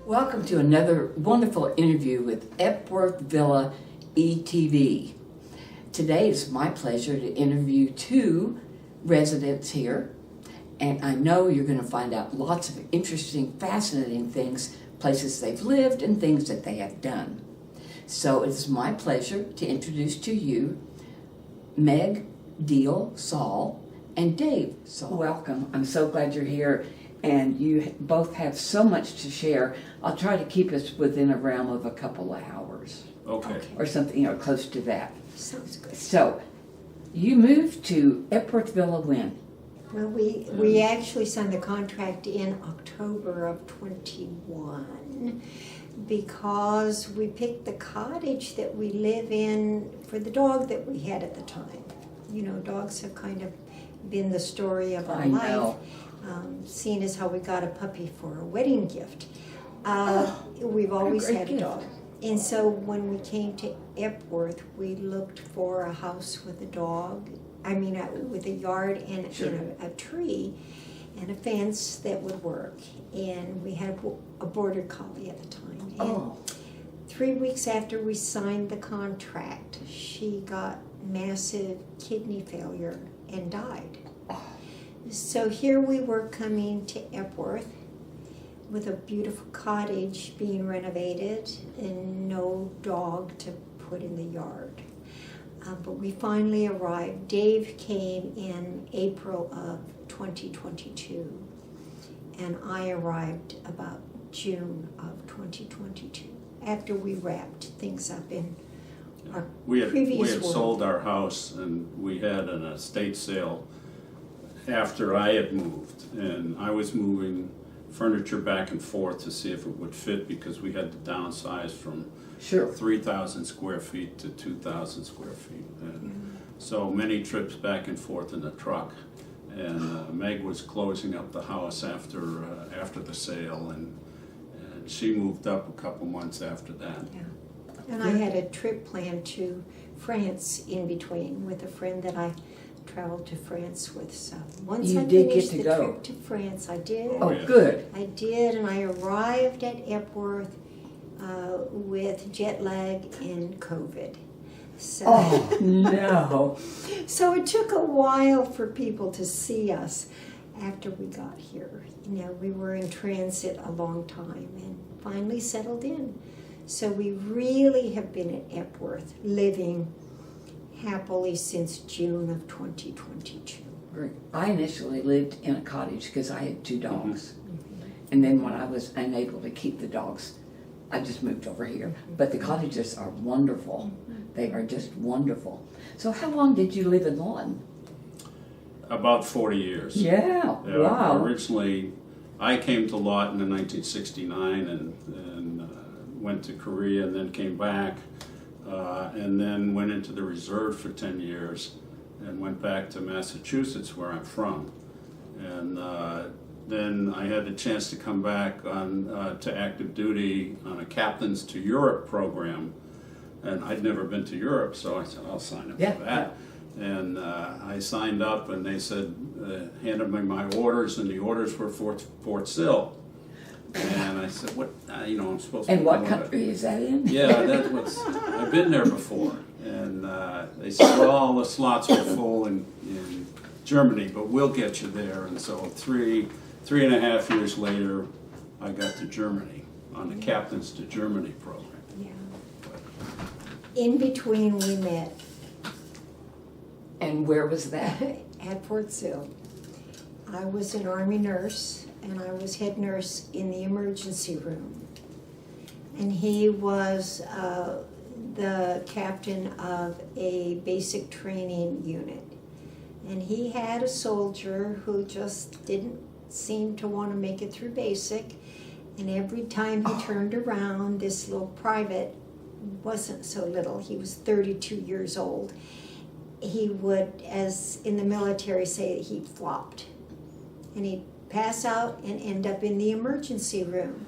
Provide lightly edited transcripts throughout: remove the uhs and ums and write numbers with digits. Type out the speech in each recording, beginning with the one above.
Welcome to another wonderful interview with Epworth Villa ETV. Today it's my pleasure to interview two residents here, and I know you're going to find out lots of interesting, fascinating things, places they've lived and things that they have done. So it's my pleasure to introduce to you Meg, Deal-Saul, and Dave-Saul. Welcome. I'm so glad you're here. And you both have so much to share. I'll try to keep us within a realm of a couple of hours. Okay. Or something, close to that. Sounds good. So, you moved to Epworth Villa when? Well, we actually signed the contract in October of 21 because we picked the cottage that we live in for the dog that we had at the time. You know, dogs have kind of been the story of our life. Know. Seeing as how we got a puppy for a wedding gift. We've always had a gift. dog. And so when we came to Epworth, we looked for a house with a dog, with a yard and, Sure. a tree and a fence that would work. And we had a border collie at the time. And 3 weeks after we signed the contract, she got massive kidney failure and died. So here we were coming to Epworth with a beautiful cottage being renovated and no dog to put in the yard. But we finally arrived. Dave came in April of 2022 and I arrived about June of 2022 after we wrapped things up in our previous We had world. sold our house and we had an estate sale after I had moved, and I was moving furniture back and forth to see if it would fit because we had to downsize from Sure. 3,000 square feet to 2,000 square feet. And so many trips back and forth in the truck. And Meg was closing up the house after the sale, and she moved up a couple months after that. Yeah. And I had a trip planned to France in between with a friend that I traveled to France with. So once You I did get finished to the go. trip to France, I did. Oh, yeah. good. I did, and I arrived at Epworth with jet lag and COVID. So, Oh, no. so it took a while for people to see us after we got here. You know, we were in transit a long time and finally settled in. So we really have been at Epworth living happily since June of 2022. Great. I initially lived in a cottage because I had two dogs. And then when I was unable to keep the dogs, I just moved over here. But the cottages are wonderful. They are just wonderful. So how long did you live in Lawton? About 40 years. Yeah, Yeah, wow. Originally, I came to Lawton in 1969 and went to Korea and then came back and then went into the reserve for 10 years and went back to Massachusetts where I'm from. And then I had the chance to come back on to active duty on a Captains to Europe program. And I'd never been to Europe, so I said, I'll sign up for that. And I signed up, and they said, handed me my orders, and the orders were for Fort Sill. And I said, what, I'm supposed to And be what going country is that in? Yeah, that was, I've been there before. And they said, well, all the slots were full in Germany, but we'll get you there. And so three and a half years later, I got to Germany on the Captains to Germany program. Yeah. In between, we met And where was that? at Fort Sill. I was an Army nurse, and I was head nurse in the emergency room. And he was the captain of a basic training unit. And he had a soldier who just didn't seem to want to make it through basic. And every time he turned around, this little private wasn't so little. He was 32 years old. He would, as in the military, say he flopped. And he'd pass out and end up in the emergency room.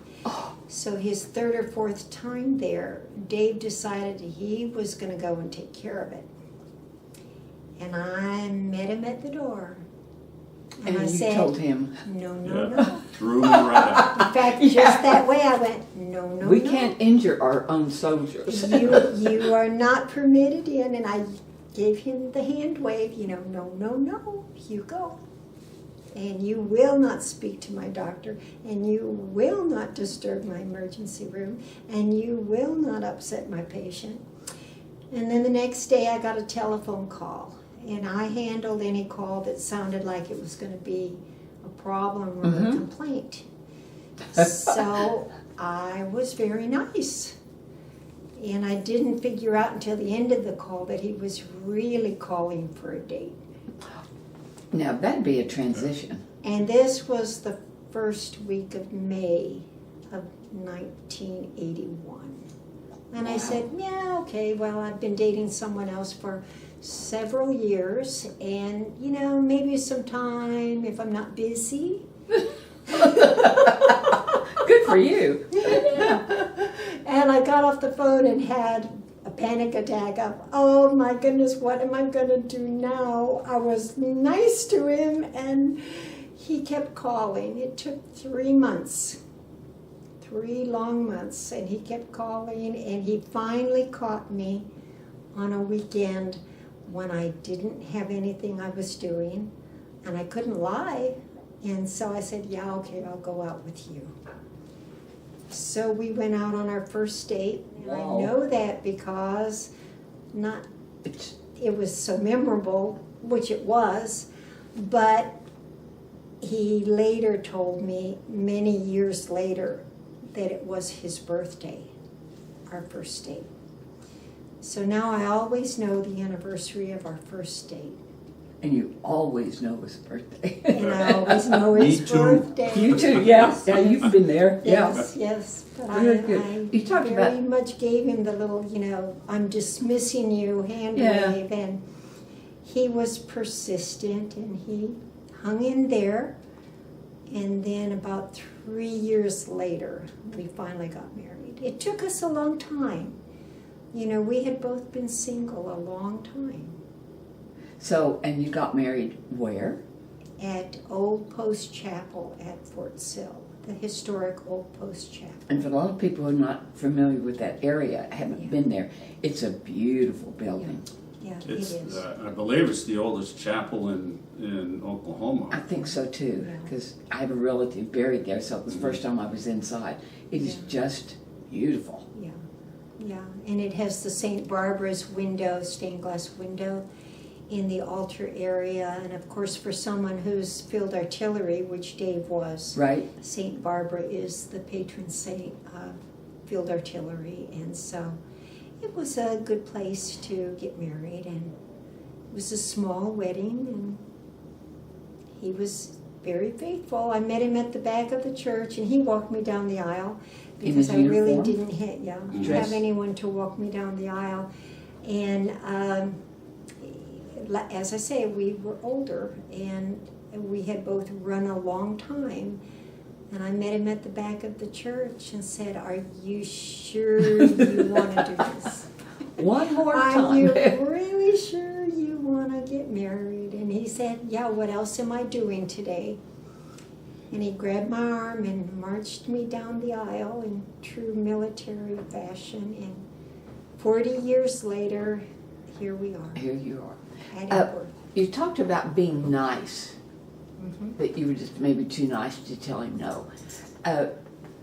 So his third or fourth time there, Dave decided he was going to go and take care of it. And I met him at the door. And I you said, told him. no, Threw me right out. fact, just that way, I went, no. We can't injure our own soldiers. You are not permitted in, and I gave him the hand wave, no, you go. And you will not speak to my doctor, and you will not disturb my emergency room, and you will not upset my patient. And then the next day I got a telephone call, and I handled any call that sounded like it was going to be a problem or a complaint. So I was very nice. And I didn't figure out until the end of the call that he was really calling for a date. Now, that'd be a transition. And this was the first week of May of 1981. And I said, yeah, okay, well, I've been dating someone else for several years, and, maybe sometime if I'm not busy. Good for you. And I got off the phone and had a panic attack of, oh my goodness, what am I going to do now? I was nice to him, and he kept calling. It took 3 months, 3 long months, and he kept calling, and he finally caught me on a weekend when I didn't have anything I was doing, and I couldn't lie. And so I said, yeah, okay, I'll go out with you. So we went out on our first date, and Wow. I know that because it was so memorable, which it was, but he later told me, many years later, that it was his birthday, our first date. So now I always know the anniversary of our first date. And you always know his birthday. And I always know his Me too. birthday. You too, yeah. Yeah, you've been there. Yes. But Very good. I You talked very about- much gave him the little, I'm dismissing you hand Yeah. wave. And he was persistent, and he hung in there. And then about 3 years later, we finally got married. It took us a long time. We had both been single a long time. So, and you got married where? At Old Post Chapel at Fort Sill, the historic Old Post Chapel. And for a lot of people who are not familiar with that area, haven't Yeah. been there, it's a beautiful building. Yeah, It's, it is. I believe it's the oldest chapel in Oklahoma. I think so too, Yeah. because I have a relative buried there, so it was the first time I was inside. It is Yeah. just beautiful. Yeah, and it has the St. Barbara's window, stained glass window in the altar area. And of course, for someone who's field artillery, which Dave was, Right? St. Barbara is the patron saint of field artillery. And so it was a good place to get married. And it was a small wedding, and he was very faithful. I met him at the back of the church, and he walked me down the aisle. In Because his I really uniform? didn't Dress? have anyone to walk me down the aisle. And as I say, we were older, and we had both run a long time. And I met him at the back of the church and said, are you sure you want to do this? One more Are time. you really sure you want to get married? And he said, yeah, what else am I doing today? And he grabbed my arm and marched me down the aisle in true military fashion. And 40 years later, here we are Here you are. at Epworth. You talked about being nice, Mhm. that you were just maybe too nice to tell him no.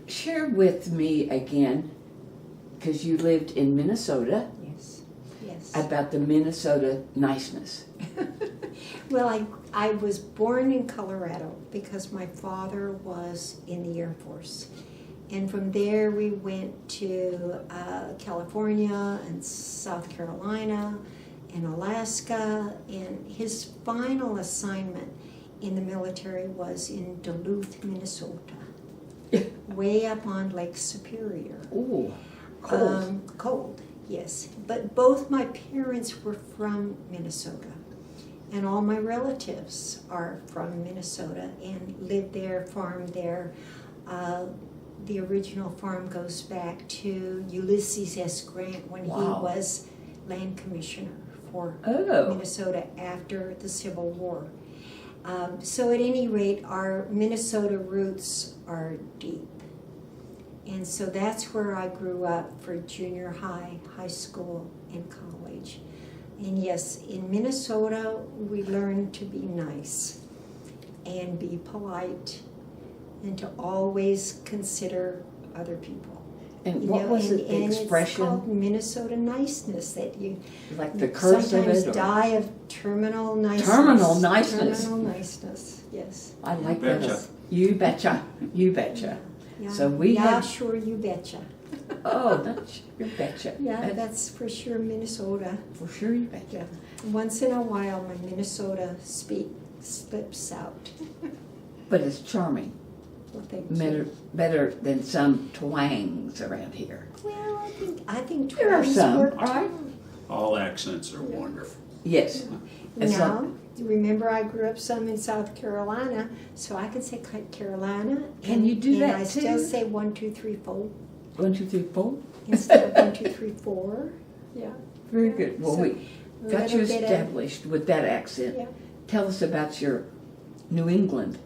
Share with me again, because you lived in Minnesota, Yes. about the Minnesota niceness. Well, I was born in Colorado because my father was in the Air Force. And from there we went to California and South Carolina and Alaska. And his final assignment in the military was in Duluth, Minnesota, way up on Lake Superior. Ooh, cold. Cold, yes. But both my parents were from Minnesota. And all my relatives are from Minnesota and lived there, farmed there. The original farm goes back to Ulysses S. Grant when Wow. he was land commissioner for Oh. Minnesota after the Civil War. So at any rate, our Minnesota roots are deep. And so that's where I grew up for junior high, high school, and college. And yes, in Minnesota, we learned to be nice and be polite and to always consider other people. And You what know, was and, it, the and expression? It's called Minnesota niceness, that you Like the curse of sometimes it? Or? die of terminal niceness. Terminal niceness. Terminal niceness, yes. I like You that. betcha. You betcha. You betcha. Yeah. So we yeah, have- sure, you betcha. Oh, that's, you betcha. Yeah, that's for sure Minnesota. For sure you betcha. Yeah. Once in a while, my Minnesota speak slips out. But it's charming. Well, thank Better, you. better than some twangs around here. Well, I think There are twins some, work right? too. All accents are wonderful. Yes. It's Now, remember I grew up some in South Carolina, so I can say Carolina. Can you do and that I still too? say 1, 2, 3, 4 1, 2, 3, 4. instead of 1, 2, 3, 4. Yeah. Very good. Well, So, we got you little bit of- established with that accent. Yeah. Tell us about your New England.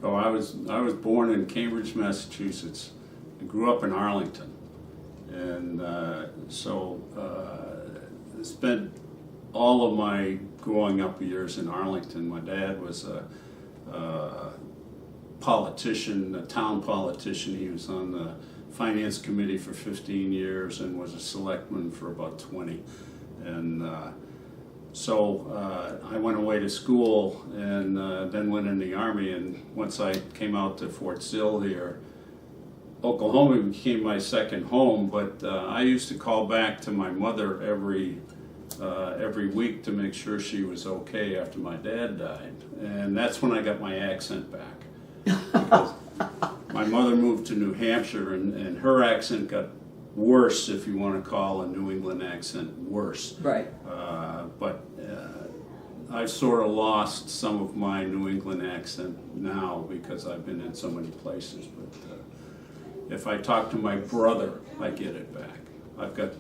Oh, I was born in Cambridge, Massachusetts. I grew up in Arlington, and spent all of my growing up years in Arlington. My dad was a politician, a town politician. He was on the finance committee for 15 years and was a selectman for about 20. And I went away to school and then went in the Army. And once I came out to Fort Sill here, Oklahoma became my second home. But I used to call back to my mother every week to make sure she was okay after my dad died. And that's when I got my accent back. Because my mother moved to New Hampshire, and her accent got worse, if you want to call a New England accent worse. Right. But I've sort of lost some of my New England accent now because I've been in so many places. But if I talk to my brother, I get it back. I've got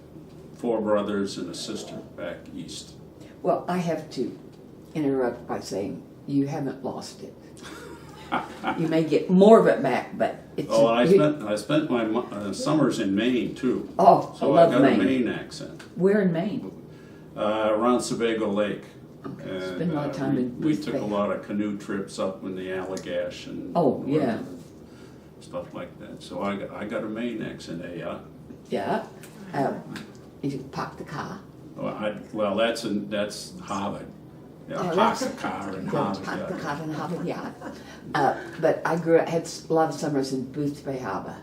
4 brothers and a sister back east. Well, I have to interrupt by saying you haven't lost it. You may get more of it back, but it's. Oh, I spent my summers in Maine too. Oh, So I love I've got Maine. a Maine accent. Where in Maine? Around Sebago Lake. Okay. Spend a lot of time in we Booth took a Bay. lot of canoe trips up in the Allagash and Oh, yeah. stuff like that. So I got a Maine accent, yeah. Yeah. You park the car. Well, that's Harvard. Yeah, Oh, park that's the car in Park Harvard. the Yeah. car in Harvard, yeah. But I had a lot of summers in Booth Bay Harbor.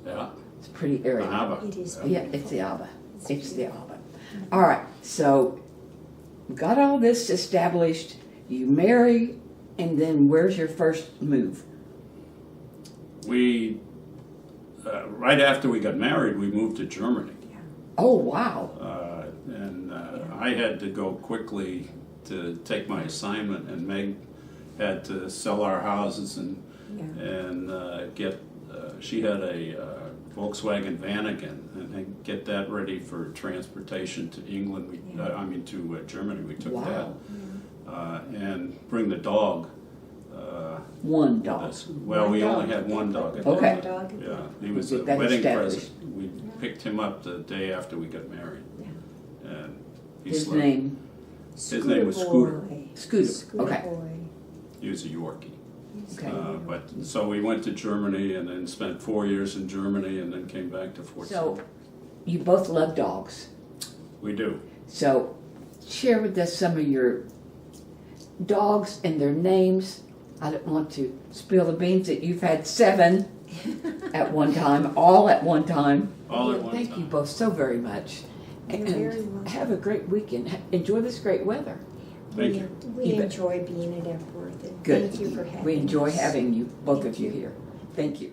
Yeah, It's a pretty the area. Harvard. It is. Yeah, it's the Alba. It's the Alba. All right, so we got all this established. You marry, and then where's your first move? We, right after we got married, we moved to Germany. Oh, wow. I had to go quickly to take my assignment, and Meg had to sell our houses and get. She had a Volkswagen Vanagon, and get that ready for transportation to England. To Germany. We took Wow. that, and bring the dog. One dog. Well, we One only dog. had one dog. At Okay. the time. Dog. Yeah, he was Get a that wedding established. present. We picked him up the day after we got married. Yeah. And he His slept. name? His name was Scooter. Boy. Scooter. Okay. Boy. He was a Yorkie. Okay. But so we went to Germany and then spent 4 years in Germany and then came back to Fort So Sill. you both love dogs. We do. So share with us some of your dogs and their names. I don't want to spill the beans that you've had 7 at one time, all at one time. All at one Thank time. you both so very much. You're And very welcome. have a great weekend. Enjoy this great weather. Thank you. We You bet. enjoy being at Epworth, and Good. thank you for having us. We enjoy having you, both Thank of you you. here. Thank you.